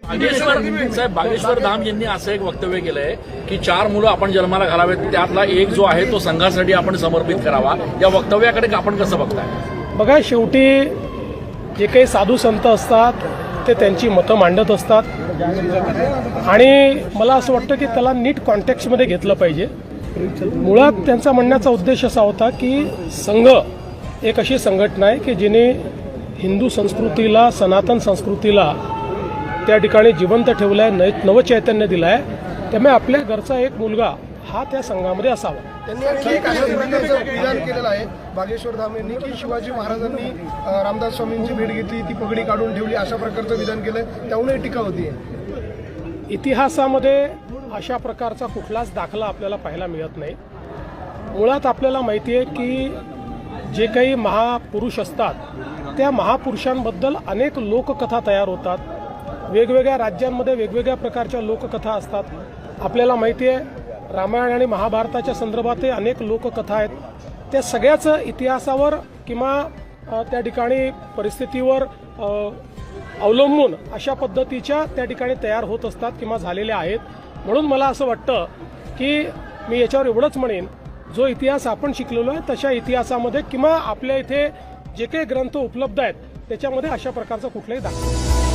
बागेश्वर धाम यांनी असं एक वक्तव्य केलंय की 4 मुलं आपण जन्माला घालावेत, त्यातला एक जो आहे तो संघासाठी आपण समर्पित करावा. या वक्तव्याकडे आपण कसं बघताय? बघा, शेवटी जे काही साधू संत असतात ते त्यांची मतं मांडत असतात आणि मला असं वाटतं की त्याला नीट कॉन्टेक्स्टमध्ये घेतलं पाहिजे. मुळात त्यांचा म्हणण्याचा उद्देश असा होता की संघ एक अशी संघटना आहे की जिने हिंदू संस्कृतीला, सनातन संस्कृतीला त्या ठिकाणी जिवंत ठेवलं आहे, नवचैतन्य दिलं आहे. त्यामुळे आपल्या घरचा एक मुलगा हा त्या संघामध्ये असावा. त्यांनी आणखी एक अशा प्रकारचं विधान केलेलं आहे बागेश्वर धाम यांनी की शिवाजी महाराजांनी रामदास स्वामींची भेट घेतली, ती पगडी काढून ठेवली, अशा प्रकारचं विधान केलंय. त्यामुळे टीका होती. इतिहासामध्ये अशा प्रकारचा कुठलाच दाखला आपल्याला पाहायला मिळत नाही. मुळात आपल्याला माहिती आहे की जे काही महापुरुष असतात त्या महापुरुषांबद्दल अनेक लोककथा तयार होतात. वेगवेगळ्या राज्यांमध्ये वेगवेगळ्या प्रकारच्या लोककथा असतात. आपल्याला माहिती आहे रामायण आणि महाभारताच्या संदर्भातही अनेक लोककथा आहेत. त्या सगळ्याच इतिहासावर किंवा त्या ठिकाणी परिस्थितीवर अवलंबून अशा पद्धतीच्या त्या ठिकाणी तयार होत असतात किंवा झालेल्या आहेत. म्हणून मला असं वाटतं की मी याच्यावर एवढंच म्हणेन, जो इतिहास आपण शिकलेलो आहे तशा इतिहासामध्ये किंवा आपल्या इथे जे काही ग्रंथ उपलब्ध आहेत त्याच्यामध्ये अशा प्रकारचा कुठलाही दाखला